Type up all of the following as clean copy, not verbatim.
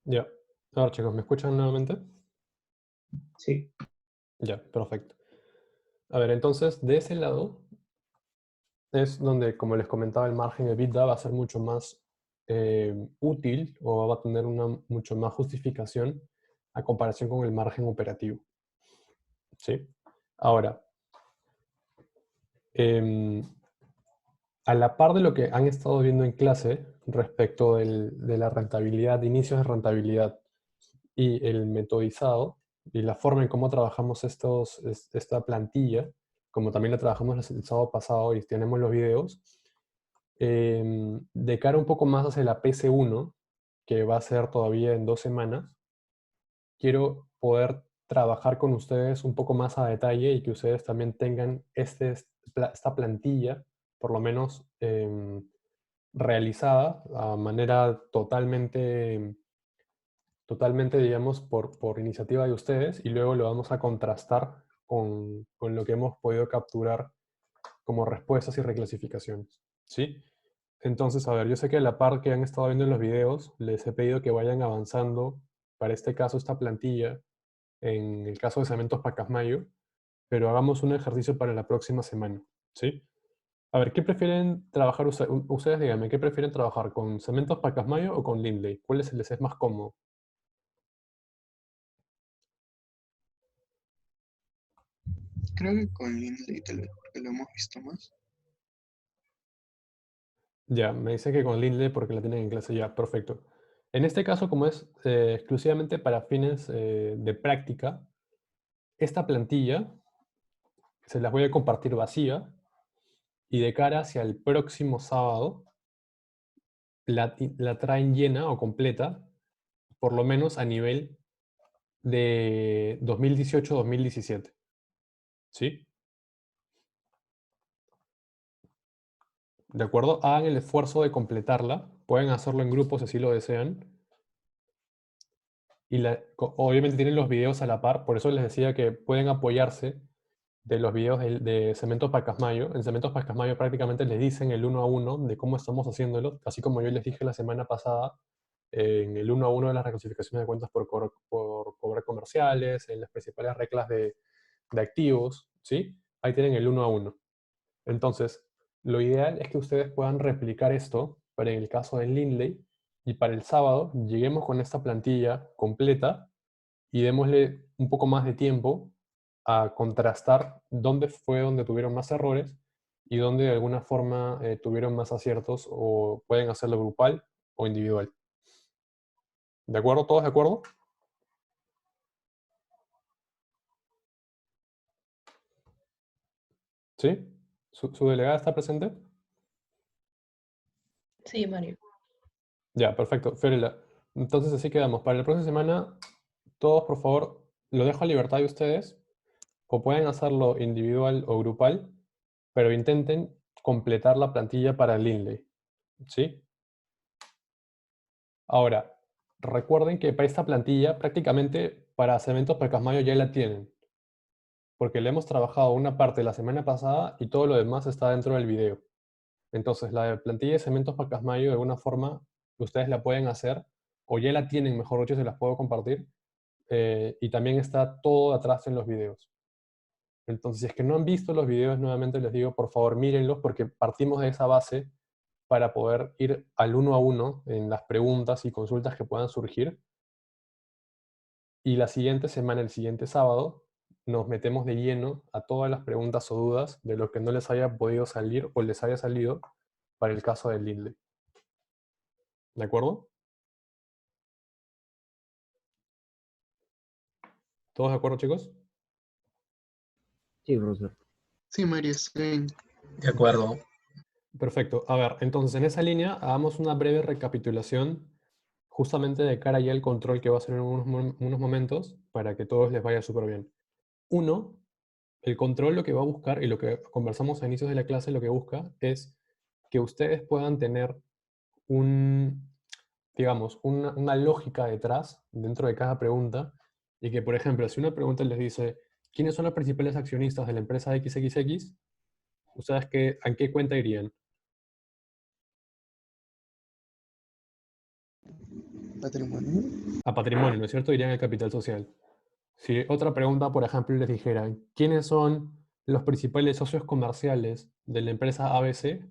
Ya. A ver, chicos, ¿me escuchan nuevamente? Sí, Ya, perfecto. A ver, entonces, de ese lado es donde, como les comentaba, el margen EBITDA va a ser mucho más útil o va a tener una mucho más justificación a comparación con el margen operativo. ¿Sí? Ahora, em, a la par de lo que han estado viendo en clase respecto de la rentabilidad, de inicios de rentabilidad y el metodizado y la forma en cómo trabajamos esta plantilla, como también la trabajamos el sábado pasado y tenemos los videos, de cara un poco más hacia la PC1, que va a ser todavía en 2 semanas, quiero poder trabajar con ustedes un poco más a detalle y que ustedes también tengan esta plantilla, por lo menos realizada a manera totalmente, digamos, por iniciativa de ustedes y luego lo vamos a contrastar con lo que hemos podido capturar como respuestas y reclasificaciones, ¿sí? Entonces, a ver, yo sé que a la par que han estado viendo en los videos, les he pedido que vayan avanzando, para este caso, esta plantilla, en el caso de Cementos Pacasmayo, pero hagamos un ejercicio para la próxima semana, ¿sí? A ver, ¿qué prefieren trabajar ustedes? Díganme, ¿qué prefieren trabajar, con Cementos Pacasmayo o con Lindley? ¿Cuál les es más cómodo? creo que con Lindley tal vez, porque lo hemos visto más. Ya, me dice que con Lindley porque la tienen en clase ya, perfecto. En este caso, como es exclusivamente para fines de práctica, esta plantilla se las voy a compartir vacía y de cara hacia el próximo sábado la traen llena o completa, por lo menos a nivel de 2018-2017. ¿Sí? ¿De acuerdo? Hagan el esfuerzo de completarla. Pueden hacerlo en grupos si así lo desean. Y obviamente tienen los videos a la par, por eso les decía que pueden apoyarse de los videos de Cementos Pacasmayo. En Cementos Pacasmayo prácticamente les dicen el uno a uno de cómo estamos haciéndolo, así como yo les dije la semana pasada, en el uno a uno de las reclasificaciones de cuentas por cobrar comerciales, en las principales reglas de activos, ¿sí? Ahí tienen el uno a uno. Entonces, lo ideal es que ustedes puedan replicar esto para el caso del Lindley y para el sábado lleguemos con esta plantilla completa y démosle un poco más de tiempo a contrastar dónde fue donde tuvieron más errores y dónde de alguna forma tuvieron más aciertos o pueden hacerlo grupal o individual. ¿De acuerdo? ¿Todos de acuerdo? ¿Sí? ¿Su delegada está presente? Sí, Mario. Ya, perfecto. Fiorella, entonces así quedamos. Para la próxima semana, todos por favor, lo dejo a libertad de ustedes, o pueden hacerlo individual o grupal, pero intenten completar la plantilla para el Inlay. ¿Sí? Ahora, recuerden que para esta plantilla, prácticamente para Cementos Pacasmayo ya la tienen, porque le hemos trabajado una parte la semana pasada y todo lo demás está dentro del video. Entonces, la de plantilla de Cementos Pacasmayo, de alguna forma, ustedes la pueden hacer, o ya la tienen, mejor dicho, se las puedo compartir, y también está todo atrás en los videos. Entonces, si es que no han visto los videos, nuevamente les digo, por favor, mírenlos, porque partimos de esa base para poder ir al uno a uno en las preguntas y consultas que puedan surgir. Y la siguiente semana, el siguiente sábado, nos metemos de lleno a todas las preguntas o dudas de lo que no les haya podido salir o les haya salido para el caso del Lindley. ¿De acuerdo? ¿Todos de acuerdo, chicos? Sí, profesor. Sí, Mario, está bien. De acuerdo. Perfecto. A ver, entonces en esa línea hagamos una breve recapitulación justamente de cara ya al control que va a ser en unos momentos para que todos les vaya súper bien. Uno, el control lo que va a buscar y lo que conversamos a inicios de la clase lo que busca es que ustedes puedan tener digamos, una lógica detrás, dentro de cada pregunta, y que, por ejemplo, si una pregunta les dice, ¿quiénes son los principales accionistas de la empresa XXX? ¿Ustedes a qué cuenta irían? patrimonio. A patrimonio, ¿no es cierto? Irían al capital social. Si otra pregunta, por ejemplo, les dijera, ¿quiénes son los principales socios comerciales de la empresa ABC?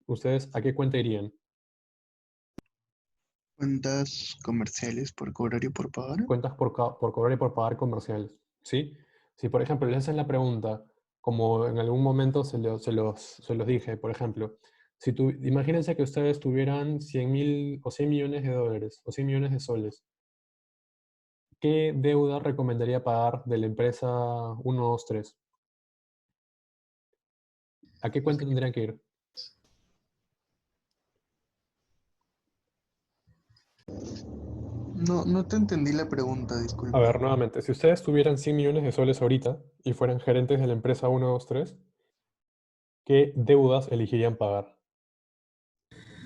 ¿Ustedes a qué cuenta irían? Cuentas comerciales por cobrar y por pagar. Cuentas por cobrar y por pagar comerciales, ¿sí? Si, por ejemplo, les hacen la pregunta, como en algún momento se los dije, por ejemplo, imagínense que ustedes tuvieran 100.000 o 100 millones de dólares o 100 millones de soles. ¿Qué deuda recomendaría pagar de la empresa 123? ¿A qué cuenta tendrían que ir? No, no te entendí la pregunta, A disculpa. ver, nuevamente, si ustedes tuvieran 100 millones de soles ahorita y fueran gerentes de la empresa 123, ¿qué deudas elegirían pagar?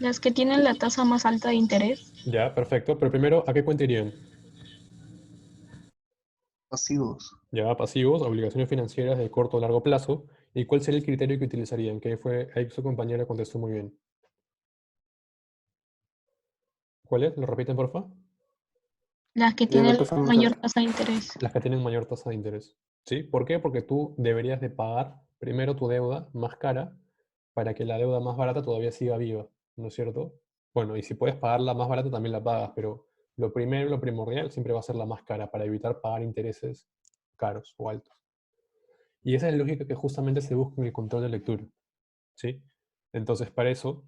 Las que tienen la tasa más alta de interés. Ya, perfecto, pero primero, ¿a qué cuenta irían? Pasivos. Ya, pasivos, obligaciones financieras de corto o largo plazo. ¿Y cuál sería el criterio que utilizarían? Ahí su compañera contestó muy bien. ¿Cuál es? ¿Lo repiten, por favor? Las que Tiene la tienen tasa más mayor alta. tasa de interés. Las que tienen mayor tasa de interés. ¿Sí? ¿Por qué? Porque tú deberías de pagar primero tu deuda más cara para que la deuda más barata todavía siga viva, ¿no es cierto? Bueno, y si puedes pagar la más barata también la pagas, pero lo primero, lo primordial siempre va a ser la más cara para evitar pagar intereses caros o altos. Y esa es la lógica que justamente se busca en el control de lectura, ¿sí? Entonces, para eso,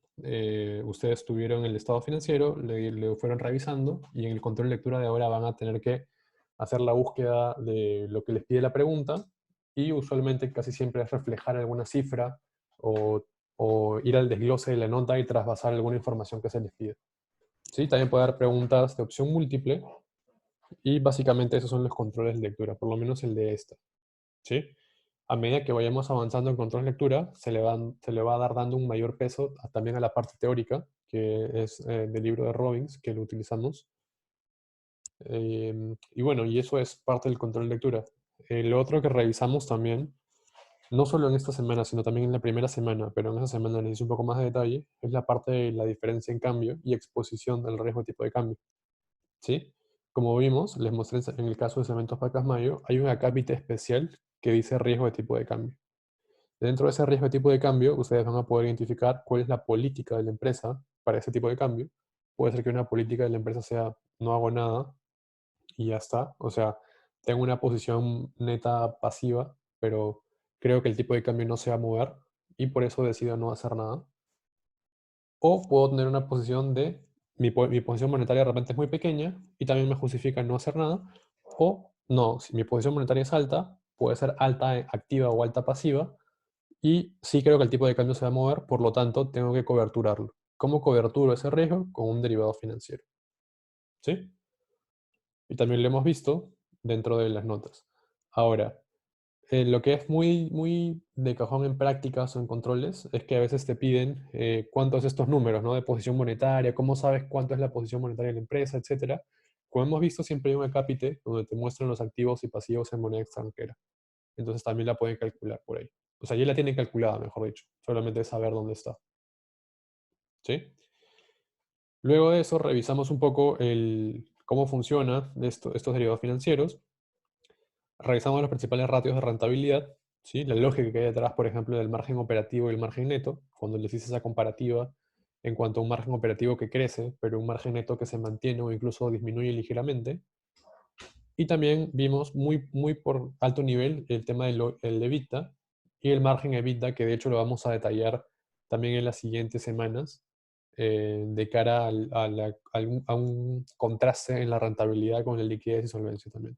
ustedes tuvieron el estado financiero, le fueron revisando y en el control de lectura de ahora van a tener que hacer la búsqueda de lo que les pide la pregunta y usualmente casi siempre es reflejar alguna cifra o, o ir al desglose de la nota y trasvasar alguna información que se les pide. ¿Sí? También puede dar preguntas de opción múltiple y básicamente esos son los controles de lectura, por lo menos el de esta. ¿Sí? A medida que vayamos avanzando en control de lectura, se le va a dar dando un mayor peso también a la parte teórica, que es del libro de Robbins, que lo utilizamos. Y bueno, y eso es parte del control de lectura. Lo otro que revisamos también, no solo en esta semana, sino también en la primera semana, pero en esa semana les hice un poco más de detalle, es la parte de la diferencia en cambio y exposición del riesgo de tipo de cambio. ¿Sí? Como vimos, les mostré en el caso de Cementos Pacas Mayo, hay un acápite especial que dice riesgo de tipo de cambio. Dentro de ese riesgo de tipo de cambio, ustedes van a poder identificar cuál es la política de la empresa para ese tipo de cambio. Puede ser que una política de la empresa sea no hago nada y ya está. O sea, tengo una posición neta pasiva, pero creo que el tipo de cambio no se va a mover y por eso decido no hacer nada. O puedo tener una posición de mi posición monetaria de repente es muy pequeña y también me justifica no hacer nada. O no, si mi posición monetaria es alta, puede ser alta activa o alta pasiva. Y sí creo que el tipo de cambio se va a mover, por lo tanto tengo que coberturarlo. ¿Cómo coberturo ese riesgo? Con un derivado financiero. ¿Sí? Y también lo hemos visto dentro de las notas. Ahora, lo que es muy, muy de cajón en prácticas o en controles es que a veces te piden cuántos estos números, ¿no? De posición monetaria, cómo sabes cuánto es la posición monetaria de la empresa, etcétera. Como hemos visto, siempre hay un acápite donde te muestran los activos y pasivos en moneda extranjera. Entonces también la pueden calcular por ahí. O sea, ya la tienen calculada, mejor dicho. Solamente es saber dónde está. ¿Sí? Luego de eso, revisamos un poco cómo funcionan estos derivados financieros. Revisamos los principales ratios de rentabilidad, ¿sí? La lógica que hay detrás, por ejemplo, del margen operativo y el margen neto, cuando les hice esa comparativa en cuanto a un margen operativo que crece, pero un margen neto que se mantiene o incluso disminuye ligeramente. Y también vimos muy, muy por alto nivel el tema del el EBITDA y el margen EBITDA, que de hecho lo vamos a detallar también en las siguientes semanas, de cara a un contraste en la rentabilidad con la liquidez y solvencia también.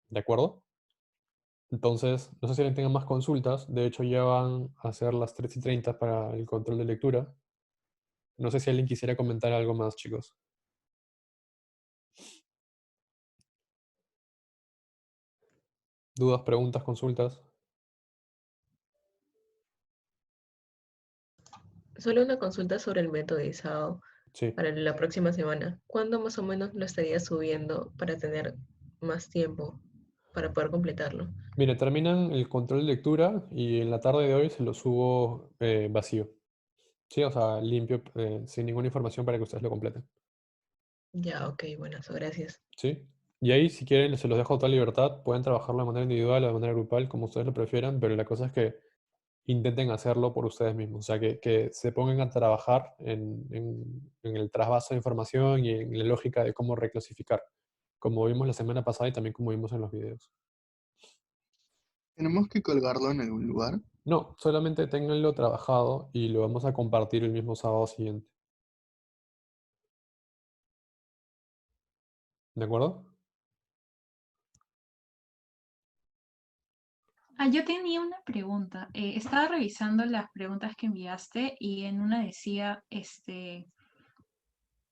¿De acuerdo? Entonces, no sé si alguien tenga más consultas. De hecho, ya van a ser las 3:30 para el control de lectura. No sé si alguien quisiera comentar algo más, chicos. ¿Dudas, preguntas, consultas? Solo una consulta sobre el método de ISAO Sí. para la próxima semana. ¿Cuándo más o menos lo estaría subiendo para tener más tiempo para poder completarlo? Mire, terminan el control de lectura y en la tarde de hoy se lo subo vacío. Sí, o sea, limpio, sin ninguna información para que ustedes lo completen. Ya, ok, buenas, gracias. ¿Sí? Y ahí, si quieren, se los dejo toda libertad. Pueden trabajarlo de manera individual o de manera grupal, como ustedes lo prefieran, pero la cosa es que intenten hacerlo por ustedes mismos. O sea, que se pongan a trabajar en el trasvase de información y en la lógica de cómo reclasificar, como vimos la semana pasada y también como vimos en los videos. ¿Tenemos que colgarlo en algún lugar? No, solamente ténganlo trabajado y lo vamos a compartir el mismo sábado siguiente. ¿De acuerdo? Yo tenía una pregunta. Estaba revisando las preguntas que enviaste y en una decía,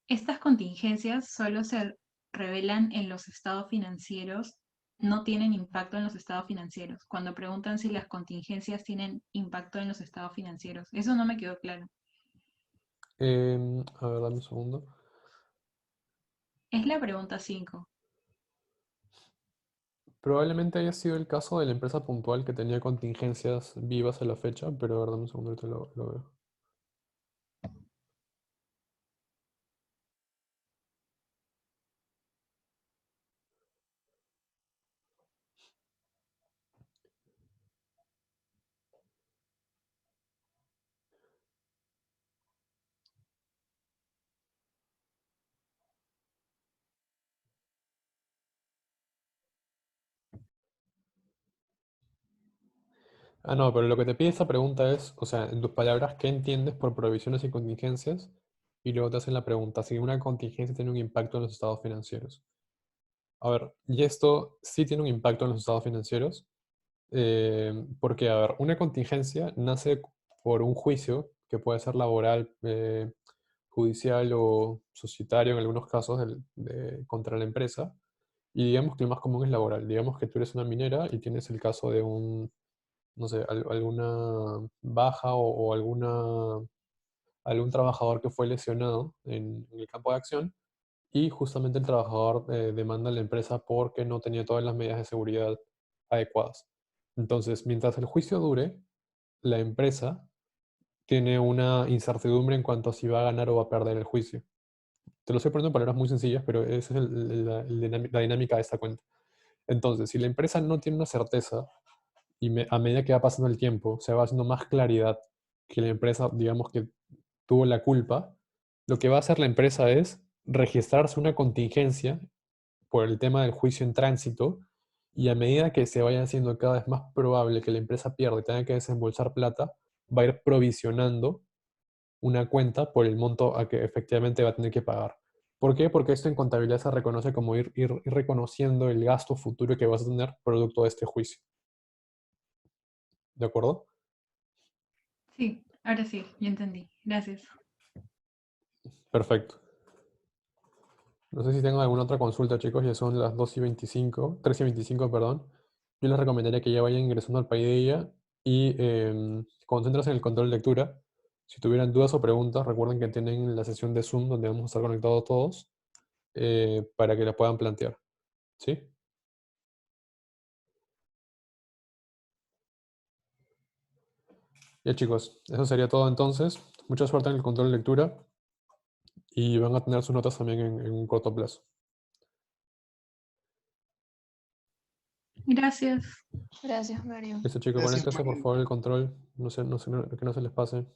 estas contingencias solo se revelan en los estados financieros, no tienen impacto en los estados financieros. Cuando preguntan si las contingencias tienen impacto en los estados financieros, eso no me quedó claro. A ver, dame un segundo. Es la pregunta 5. Probablemente haya sido el caso de la empresa puntual que tenía contingencias vivas a la fecha, pero a ver, dame un segundo, ahorita lo veo. Ah, no, pero lo que te pide esta pregunta es, o sea, en tus palabras, ¿qué entiendes por provisiones y contingencias? Y luego te hacen la pregunta, si una contingencia tiene un impacto en los estados financieros. A ver, y esto sí tiene un impacto en los estados financieros, porque, a ver, una contingencia nace por un juicio que puede ser laboral, judicial o societario en algunos casos contra la empresa. Y digamos que el más común es laboral. Digamos que tú eres una minera y tienes el caso de un, no sé, alguna baja o algún trabajador que fue lesionado en el campo de acción y justamente el trabajador demanda a la empresa porque no tenía todas las medidas de seguridad adecuadas. Entonces, mientras el juicio dure, la empresa tiene una incertidumbre en cuanto a si va a ganar o va a perder el juicio. Te lo estoy poniendo en palabras muy sencillas, pero esa es la dinámica de esta cuenta. Entonces, si la empresa no tiene una certeza y a medida que va pasando el tiempo se va haciendo más claridad que la empresa, digamos que tuvo la culpa, lo que va a hacer la empresa es registrarse una contingencia por el tema del juicio en tránsito y a medida que se vaya haciendo cada vez más probable que la empresa pierda y tenga que desembolsar plata, va a ir provisionando una cuenta por el monto a que efectivamente va a tener que pagar. ¿Por qué? Porque esto en contabilidad se reconoce como ir reconociendo el gasto futuro que vas a tener producto de este juicio. ¿De acuerdo? Sí, ahora sí, ya entendí. Gracias. Perfecto. No sé si tengo alguna otra consulta, chicos, ya son las 2:25, 3:25, perdón. Yo les recomendaría que ya vayan ingresando al ella y concéntrense en el control de lectura. Si tuvieran dudas o preguntas, recuerden que tienen la sesión de Zoom donde vamos a estar conectados todos para que la puedan plantear. ¿Sí? Ya, chicos, eso sería todo entonces. Mucha suerte en el control de lectura y van a tener sus notas también en un corto plazo. Gracias. Gracias, Mario. Listo, chicos, Gracias, conéctense por Mario. favor el control. No sé, que no se les pase.